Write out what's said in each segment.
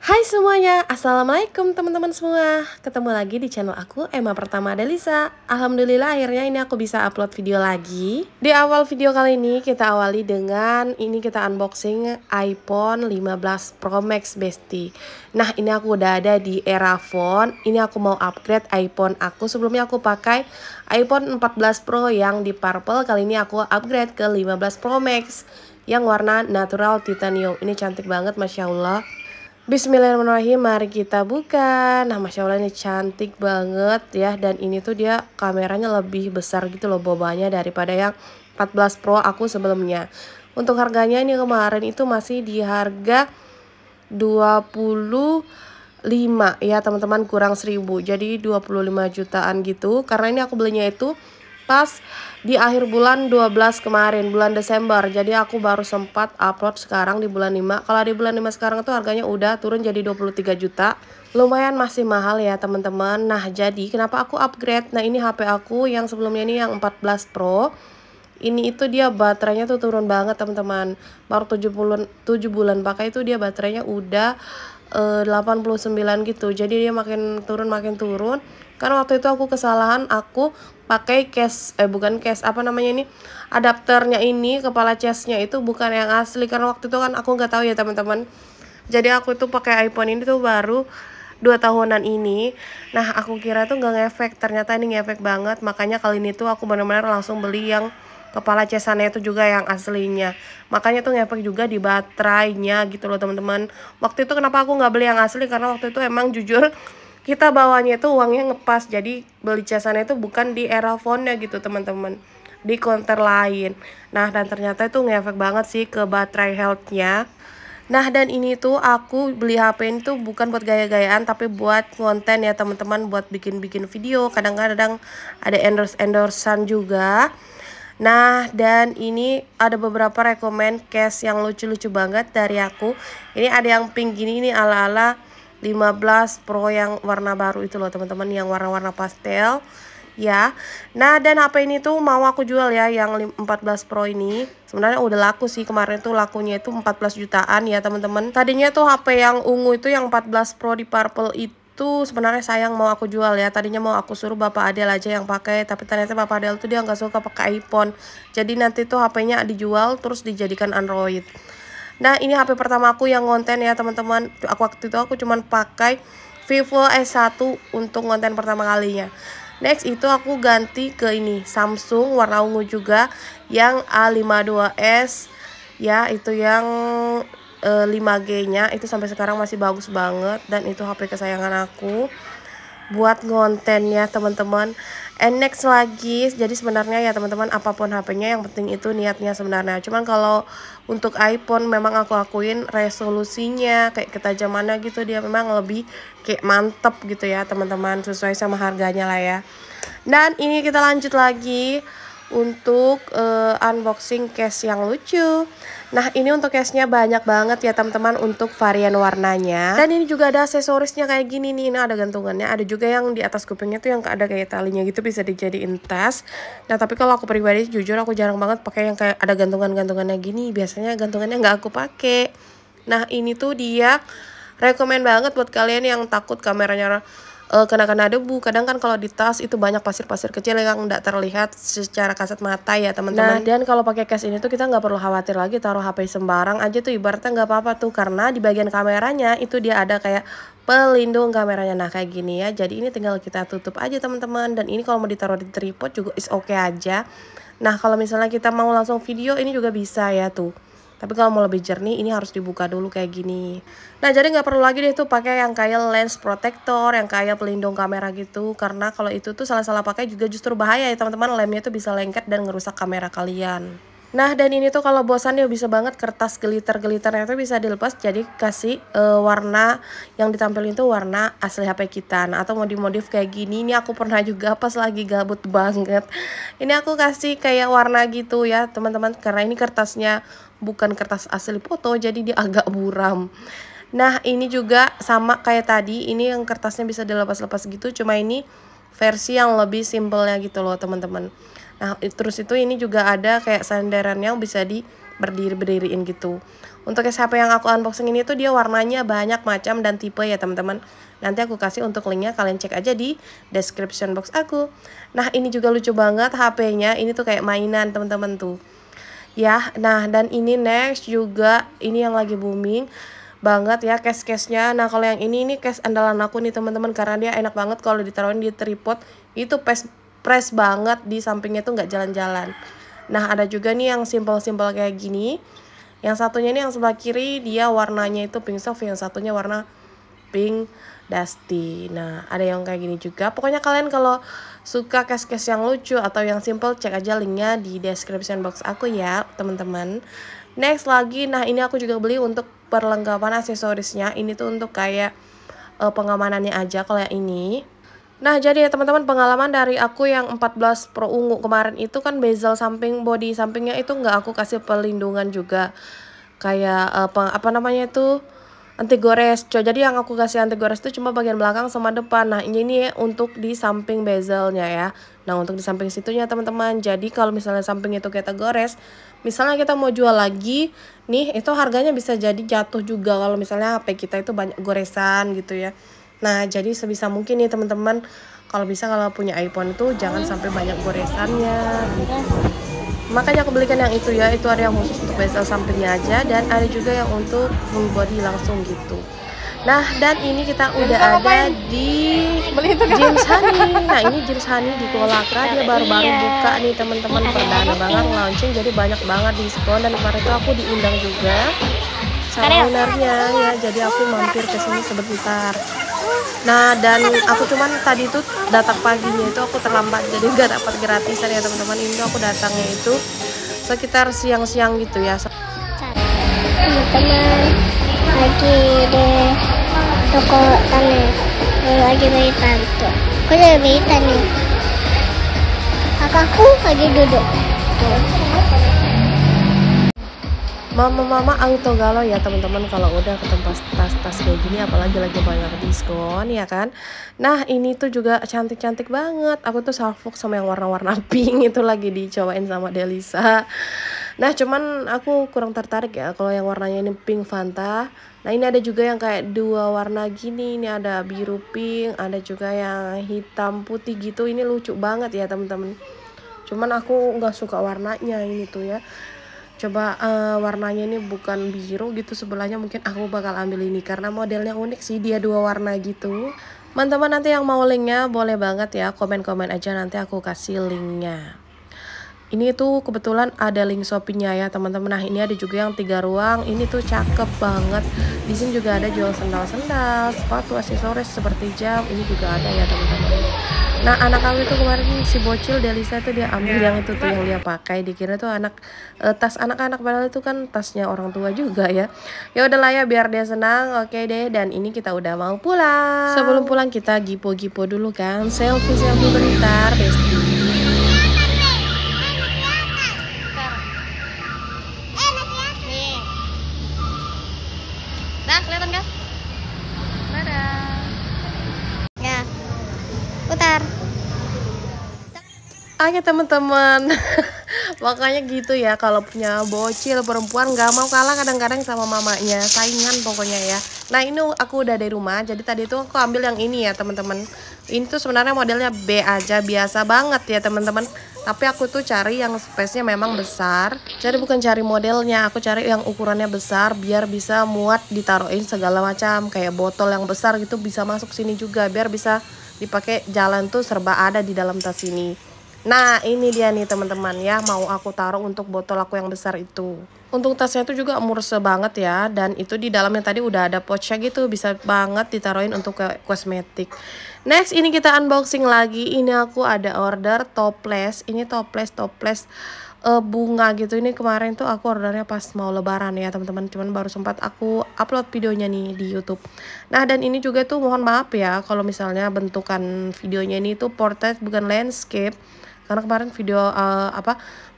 Hai semuanya, assalamualaikum teman-teman semua. Ketemu lagi di channel aku, Emma Pertama Delisa. Alhamdulillah akhirnya ini aku bisa upload video lagi. Di awal video kali ini kita awali dengan kita unboxing iPhone 15 Pro Max Bestie. Nah ini aku udah ada di era phone. Ini aku mau upgrade iPhone aku. Sebelumnya aku pakai iPhone 14 Pro yang di purple. Kali ini aku upgrade ke 15 Pro Max yang warna natural titanium. Ini cantik banget, Masya Allah. Bismillahirrahmanirrahim, mari kita buka. Nah, Masya Allah ini cantik banget ya. Dan ini tuh dia kameranya lebih besar gitu loh bobanya daripada yang 14 Pro aku sebelumnya. Untuk harganya ini kemarin itu masih di harga 25 ya teman-teman, kurang 1000. Jadi 25 jutaan gitu. Karena ini aku belinya itu pas di akhir bulan 12 kemarin, bulan Desember. Jadi aku baru sempat upload sekarang di bulan 5. Kalau di bulan 5 sekarang tuh harganya udah turun jadi 23 juta. Lumayan masih mahal ya teman-teman. Nah jadi kenapa aku upgrade? Nah ini HP aku yang sebelumnya ini yang 14 Pro. Ini itu dia baterainya tuh turun banget teman-teman. Baru 7 bulan pakai itu dia baterainya udah 89 gitu. Jadi dia makin turun. Karena waktu itu aku kesalahan, aku pakai case bukan case, apa namanya ini, adapternya ini, kepala casenya itu bukan yang asli. Karena waktu itu kan aku nggak tahu ya teman-teman. Jadi aku itu pakai iPhone ini tuh baru 2 tahunan ini. Nah aku kira tuh nggak ngefek, ternyata ini ngefek banget. Makanya kali ini tuh aku benar-benar langsung beli yang kepala casannya itu juga yang aslinya. Makanya tuh ngefek juga di baterainya gitu loh teman-teman. Waktu itu kenapa aku nggak beli yang asli, karena waktu itu emang jujur kita bawanya itu uangnya ngepas, jadi beli casannya itu bukan di era phone-nya gitu teman-teman, di counter lain. Nah dan ternyata itu ngefek banget sih ke baterai health-nya. Nah dan ini tuh aku beli HP ini tuh bukan buat gaya-gayaan, tapi buat konten ya teman-teman, buat bikin-bikin video. Kadang-kadang ada endorse-endorsean juga. Nah dan ini ada beberapa rekomend case yang lucu-lucu banget dari aku. Ini ada yang pink gini, ini ala-ala 15 Pro yang warna baru itu loh teman-teman, yang warna-warna pastel ya. Nah dan HP ini tuh mau aku jual ya, yang 14 Pro ini sebenarnya udah laku sih, kemarin tuh lakunya itu 14 jutaan ya teman-teman. Tadinya tuh HP yang ungu itu, yang 14 Pro di purple itu sebenarnya sayang mau aku jual ya. Tadinya mau aku suruh Bapak Adel aja yang pakai, tapi ternyata Bapak Adel tuh dia nggak suka pakai iPhone. Jadi nanti tuh HP-nya dijual terus dijadikan Android. Nah ini HP pertama aku yang konten ya teman-teman. Waktu itu aku cuman pakai Vivo S1 untuk konten pertama kalinya. Next itu aku ganti ke ini Samsung warna ungu juga, yang A52s ya, itu yang 5G nya itu sampai sekarang masih bagus banget. Dan itu HP kesayangan aku buat ngonten ya teman-teman. And next lagi, jadi sebenarnya ya teman-teman, apapun HP-nya yang penting itu niatnya sebenarnya. Cuman kalau untuk iPhone memang aku akuin resolusinya kayak ketajamannya gitu, dia memang lebih kayak mantep gitu ya teman-teman, sesuai sama harganya lah ya. Dan ini kita lanjut lagi untuk unboxing case yang lucu. Nah ini untuk case-nya banyak banget ya teman-teman untuk varian warnanya. Dan ini juga ada aksesorisnya kayak gini nih. Ini ada gantungannya, ada juga yang di atas kupingnya tuh yang ada kayak talinya gitu, bisa dijadiin tas. Nah tapi kalau aku pribadi jujur aku jarang banget pakai yang kayak ada gantungan-gantungannya gini. Biasanya gantungannya nggak aku pakai. Nah ini tuh dia rekomen banget buat kalian yang takut kameranya kena debu. Kadang kan kalau di tas itu banyak pasir-pasir kecil yang nggak terlihat secara kasat mata ya teman-teman. Nah dan kalau pakai case ini tuh kita nggak perlu khawatir lagi taruh HP sembarang aja tuh, ibaratnya nggak apa-apa tuh, karena di bagian kameranya itu dia ada kayak pelindung kameranya. Nah kayak gini ya, jadi ini tinggal kita tutup aja teman-teman. Dan ini kalau mau ditaruh di tripod juga is oke aja. Nah kalau misalnya kita mau langsung video ini juga bisa ya tuh. Tapi kalau mau lebih jernih ini harus dibuka dulu kayak gini. Nah jadi nggak perlu lagi deh tuh pakai yang kayak lens protector, yang kayak pelindung kamera gitu. Karena kalau itu tuh salah-salah pakai juga justru bahaya ya teman-teman. Lemnya tuh bisa lengket dan ngerusak kamera kalian. Nah dan ini tuh kalau bosan ya bisa banget kertas glitter-glitternya tuh bisa dilepas, jadi kasih warna yang ditampilin tuh warna asli HP kita. Nah atau mau dimodif kayak gini, ini aku pernah juga pas lagi gabut banget. Ini aku kasih kayak warna gitu ya teman-teman, karena ini kertasnya bukan kertas asli foto, jadi dia agak buram. Nah ini juga sama kayak tadi, ini yang kertasnya bisa dilepas-lepas gitu, cuma ini versi yang lebih simpelnya gitu loh teman-teman. Nah terus itu ini juga ada kayak sandaran yang bisa di berdiriin gitu. Untuk es HP yang aku unboxing ini tuh dia warnanya banyak macam dan tipe ya teman-teman. Nanti aku kasih untuk linknya, kalian cek aja di description box aku. Nah ini juga lucu banget HP-nya, ini tuh kayak mainan teman-teman tuh. Ya, nah dan ini next juga, ini yang lagi booming banget ya case-case-nya. Nah kalau yang ini case andalan aku nih teman-teman, karena dia enak banget kalau ditaruhin di tripod, itu press banget, di sampingnya tuh nggak jalan-jalan. Nah ada juga nih yang simple-simple kayak gini. Yang satunya ini yang sebelah kiri dia warnanya itu pink soft, yang satunya warna pink dusty. Nah ada yang kayak gini juga. Pokoknya kalian kalau suka case-case yang lucu atau yang simple, cek aja linknya di description box aku ya teman-teman. Next lagi, nah ini aku juga beli untuk perlengkapan aksesorisnya. Ini tuh untuk kayak pengamanannya aja kalau yang ini. Nah jadi ya teman-teman, pengalaman dari aku yang 14 Pro ungu kemarin itu kan bezel samping body sampingnya itu nggak aku kasih pelindungan juga, kayak apa namanya itu, anti gores. Jadi yang aku kasih anti gores itu cuma bagian belakang sama depan. Nah ini untuk di samping bezelnya ya. Nah untuk di samping situnya teman-teman, jadi kalau misalnya samping itu kita gores, misalnya kita mau jual lagi nih, itu harganya bisa jadi jatuh juga kalau misalnya HP kita itu banyak goresan gitu ya. Nah jadi sebisa mungkin nih teman-teman, kalau bisa kalau punya iPhone itu jangan sampai banyak goresannya gitu. Makanya aku belikan yang itu ya, itu ada yang khusus untuk bezel sampingnya aja, dan ada juga yang untuk full body langsung gitu. Nah dan ini kita udah ada di Jeans Honey. Nah ini Jeans Honey di Kolaka, dia baru-baru buka nih teman-teman, perdana banget launching, jadi banyak banget diskon. Dan kemarin itu aku diundang juga sama ownernya ya, jadi aku mampir ke sini sebentar. Nah dan aku cuman tadi tuh datang paginya itu aku terlambat, jadi nggak dapat gratisan ya teman-teman. Ini aku datangnya itu sekitar siang-siang gitu ya. Teman-teman lagi di toko tanah, lagi beli tante. Aku udah beli nih. Kakakku lagi duduk. Mama auto galau ya teman-teman kalau udah ke tempat tas-tas kayak gini, apalagi lagi banyak diskon ya kan. Nah ini tuh juga cantik-cantik banget. Aku tuh salfok sama yang warna-warna pink itu lagi dicobain sama Delisa. Nah cuman aku kurang tertarik ya kalau yang warnanya ini pink Fanta. Nah ini ada juga yang kayak dua warna gini, ini ada biru pink, ada juga yang hitam putih gitu. Ini lucu banget ya teman-teman. Cuman aku nggak suka warnanya ini tuh ya. Coba warnanya ini bukan biru gitu sebelahnya, mungkin aku bakal ambil ini karena modelnya unik sih, dia dua warna gitu. Teman-teman nanti yang mau linknya boleh banget ya, komen-komen aja, nanti aku kasih linknya. Ini tuh kebetulan ada link Shopee-nya ya teman-teman. Nah ini ada juga yang 3 ruang, ini tuh cakep banget. Di sini juga ada jual sendal-sendal, sepatu, aksesoris seperti jam, ini juga ada ya teman-teman. Nah anak aku itu kemarin si bocil Delisa tuh dia ambil yang itu tuh yang dia pakai, dikira tuh tas anak-anak, padahal itu kan tasnya orang tua juga ya. Ya udahlah ya, biar dia senang. Oke deh, dan ini kita udah mau pulang. Sebelum pulang kita gipo-gipo dulu kan, selfie bentar bestie. Nah kelihatan kan? Dadah. Ya, putar. Oke teman-teman, makanya gitu ya, kalau punya bocil perempuan gak mau kalah kadang-kadang sama mamanya, saingan pokoknya ya. Nah ini aku udah dari rumah, jadi tadi tuh aku ambil yang ini ya teman-teman. Ini tuh sebenarnya modelnya B aja, biasa banget ya teman-teman. Tapi aku tuh cari yang space-nya memang besar. Jadi bukan cari modelnya, aku cari yang ukurannya besar biar bisa muat ditaruhin segala macam, kayak botol yang besar gitu bisa masuk sini juga, biar bisa dipakai jalan tuh serba ada di dalam tas ini. Nah ini dia nih teman-teman ya, mau aku taruh untuk botol aku yang besar itu. Untuk tasnya itu juga murse banget ya, dan itu di dalamnya tadi udah ada pouchnya gitu, bisa banget ditaruhin untuk ke kosmetik. Next ini kita unboxing lagi, ini aku ada order toples, ini toples bunga gitu. Ini kemarin tuh aku ordernya pas mau lebaran ya teman-teman, cuman baru sempat aku upload videonya nih di YouTube. Nah dan ini juga tuh mohon maaf ya kalau misalnya bentukan videonya ini tuh portrait bukan landscape, karena kemarin video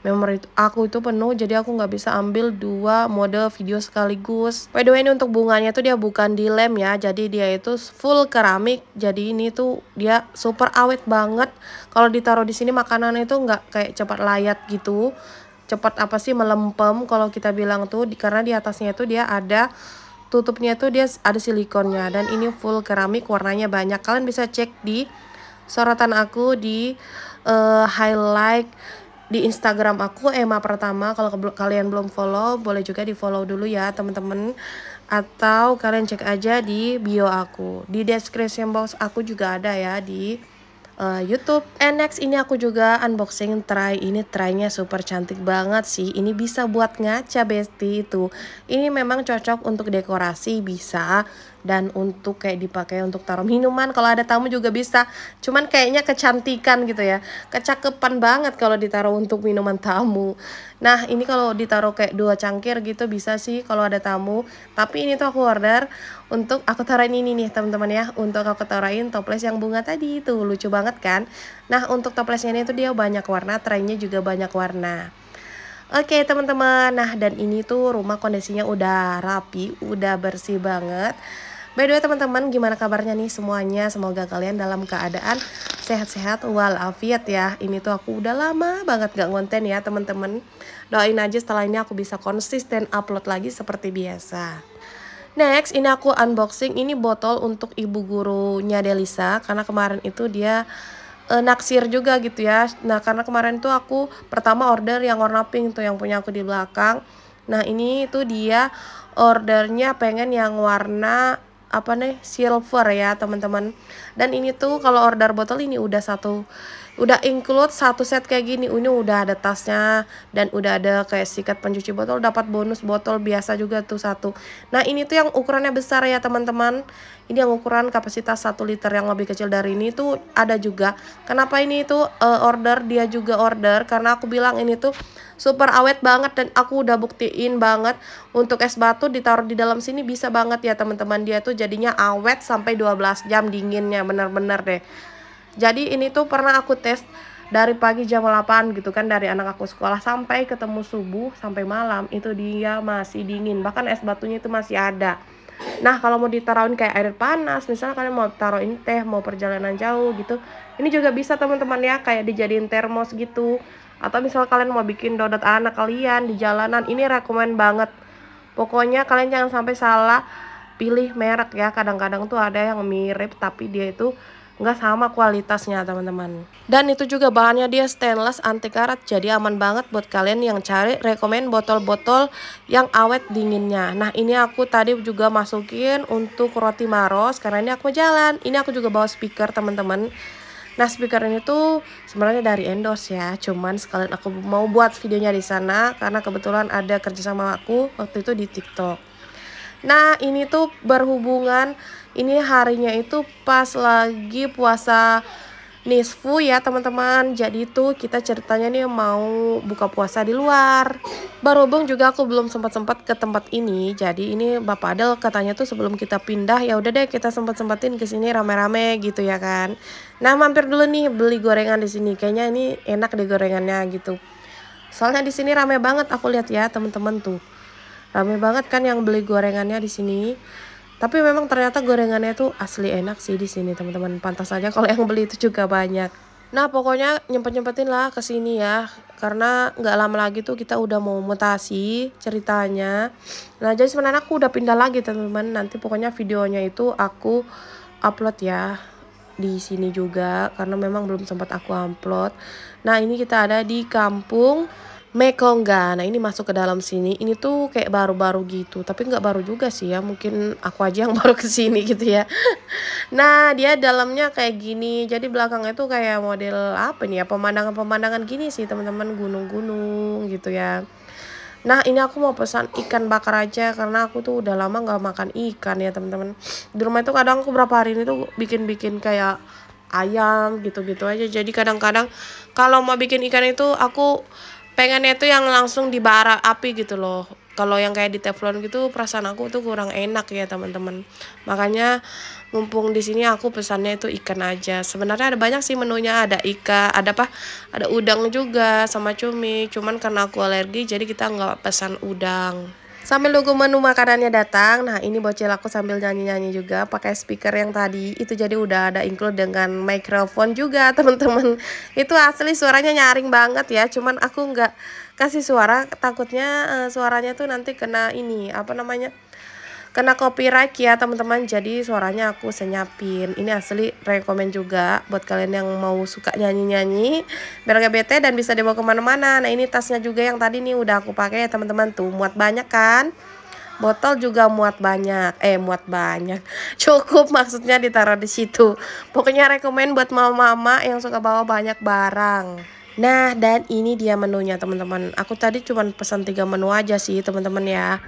memori aku itu penuh, jadi aku nggak bisa ambil 2 mode video sekaligus. By the way ini untuk bunganya tuh dia bukan dilem ya, jadi dia itu full keramik, jadi ini tuh dia super awet banget. Kalau ditaruh di sini makanan itu nggak kayak cepat layat gitu. cepat apa sih melempem kalau kita bilang tuh, karena di atasnya itu dia ada tutupnya tuh, dia ada silikonnya, dan ini full keramik, warnanya banyak. Kalian bisa cek di sorotan aku di highlight di Instagram aku Emma Pertama. Kalau kalian belum follow, boleh juga di follow dulu ya teman-teman, atau kalian cek aja di bio aku, di description box aku juga ada ya di YouTube. And next ini aku juga unboxing tray. Ini traynya super cantik banget sih. Ini bisa buat ngaca besti itu. Ini memang cocok untuk dekorasi bisa, dan untuk kayak dipakai untuk taruh minuman. Kalau ada tamu juga bisa. Cuman kayaknya kecantikan gitu ya. Kecakepan banget kalau ditaruh untuk minuman tamu. Nah ini kalau ditaruh kayak 2 cangkir gitu bisa sih kalau ada tamu. Tapi ini tuh aku order untuk aku taruhin ini nih teman-teman ya. Untuk aku taruhin toples yang bunga tadi itu, lucu banget kan. Nah untuk toplesnya ini tuh dia banyak warna, traynya juga banyak warna. Oke teman-teman, nah dan ini tuh rumah kondisinya udah rapi, udah bersih banget. By the way teman-teman, gimana kabarnya nih semuanya? Semoga kalian dalam keadaan sehat-sehat walafiat ya. Ini tuh aku udah lama banget gak ngonten ya teman-teman. Doain aja setelah ini aku bisa konsisten upload lagi seperti biasa. Next, ini aku unboxing, ini botol untuk ibu gurunya Delisa, karena kemarin itu dia naksir juga gitu ya. Nah karena kemarin tuh aku pertama order yang warna pink tuh yang punya aku di belakang. Nah ini tuh dia ordernya pengen yang warna apa nih, silver ya teman-teman. Dan ini tuh kalau order botol ini udah include satu set kayak gini. Ini udah ada tasnya dan udah ada kayak sikat pencuci botol, dapat bonus botol biasa juga tuh satu. Nah ini tuh yang ukurannya besar ya teman-teman. Ini yang ukuran kapasitas 1 liter, yang lebih kecil dari ini tuh ada juga. Kenapa ini tuh order, dia juga order karena aku bilang ini tuh super awet banget, dan aku udah buktiin banget untuk es batu ditaruh di dalam sini bisa banget ya teman-teman. Dia tuh jadinya awet sampai 12 jam dinginnya, bener-bener deh. Jadi ini tuh pernah aku tes dari pagi jam 8 gitu kan, dari anak aku sekolah sampai ketemu subuh sampai malam itu dia masih dingin, bahkan es batunya itu masih ada. Nah kalau mau ditaruhin kayak air panas, misalnya kalian mau taruhin teh, mau perjalanan jauh gitu, ini juga bisa teman-teman ya, kayak dijadiin termos gitu. Atau misal kalian mau bikin donat anak kalian di jalanan, ini rekomen banget. Pokoknya kalian jangan sampai salah pilih merek ya. Kadang-kadang tuh ada yang mirip tapi dia itu nggak sama kualitasnya teman-teman. Dan itu juga bahannya dia stainless anti karat, jadi aman banget buat kalian yang cari rekomen botol-botol yang awet dinginnya. Nah ini aku tadi juga masukin untuk roti maros karena ini aku jalan. Ini aku juga bawa speaker teman-teman. Nah speaker ini tuh sebenarnya dari endorse ya, cuman sekalian aku mau buat videonya di sana karena kebetulan ada kerjasama aku waktu itu di TikTok. Nah ini tuh berhubungan, ini harinya itu pas lagi puasa Nisfu ya teman-teman. Jadi tuh kita ceritanya nih mau buka puasa di luar. Berhubung juga aku belum sempat-sempat ke tempat ini, jadi ini Bapak Adel katanya tuh sebelum kita pindah ya udah deh kita sempat-sempatin ke sini rame-rame gitu ya kan. Nah mampir dulu nih beli gorengan di sini. Kayaknya ini enak deh gorengannya gitu. Soalnya di sini rame banget, aku lihat ya teman-teman tuh. Rame banget kan yang beli gorengannya di sini. Tapi memang ternyata gorengannya tuh asli enak sih di sini teman-teman. Pantas aja kalau yang beli itu juga banyak. Nah pokoknya nyempet-nyempetin lah ke sini ya. Karena nggak lama lagi tuh kita udah mau mutasi ceritanya. Nah jadi sebenarnya aku udah pindah lagi teman-teman. Nanti pokoknya videonya itu aku upload ya di sini juga. Karena memang belum sempat aku upload. Nah ini kita ada di kampung Mekongga. Nah ini masuk ke dalam sini. Ini tuh kayak baru-baru gitu. Tapi nggak baru juga sih ya. Mungkin aku aja yang baru kesini gitu ya. Nah dia dalamnya kayak gini. Jadi belakangnya tuh kayak model apa nih ya. Pemandangan-pemandangan gini sih teman-teman. Gunung-gunung gitu ya. Nah ini aku mau pesan ikan bakar aja. Karena aku tuh udah lama nggak makan ikan ya teman-teman. Di rumah itu kadang aku berapa hari ini tuh bikin-bikin kayak ayam gitu-gitu aja. Jadi kadang-kadang kalau mau bikin ikan itu aku pengennya itu yang langsung di bara api gitu loh. Kalau yang kayak di teflon gitu perasaan aku tuh kurang enak ya teman-teman. Makanya mumpung di sini aku pesannya itu ikan aja. Sebenarnya ada banyak sih menunya, ada ikan, ada apa? Ada udang juga sama cumi. Cuman karena aku alergi jadi kita nggak pesan udang. Sambil nunggu menu makanannya datang, nah ini bocil aku sambil nyanyi-nyanyi juga pakai speaker yang tadi itu, jadi udah ada include dengan mikrofon juga teman-teman. Itu asli suaranya nyaring banget ya, cuman aku nggak kasih suara, takutnya suaranya tuh nanti kena ini apa namanya, kena copyright ya teman-teman, jadi suaranya aku senyapin. Ini asli rekomen juga buat kalian yang mau suka nyanyi-nyanyi biar gak bete dan bisa dibawa kemana-mana. Nah ini tasnya juga yang tadi nih udah aku pakai ya teman-teman, tuh muat banyak kan, botol juga muat banyak, muat banyak cukup, maksudnya ditaruh di situ. Pokoknya rekomen buat mama-mama yang suka bawa banyak barang. Nah dan ini dia menunya teman-teman, aku tadi cuma pesan 3 menu aja sih teman-teman ya.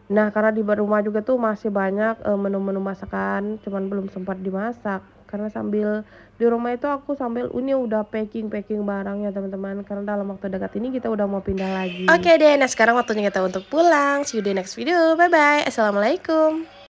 Nah, karena di rumah juga tuh masih banyak menu-menu masakan, cuman belum sempat dimasak. Karena sambil di rumah itu aku sambil ini udah packing barangnya teman-teman. Karena dalam waktu dekat ini kita udah mau pindah lagi. Oke deh, nah sekarang waktunya kita untuk pulang. See you di next video. Bye bye. Assalamualaikum.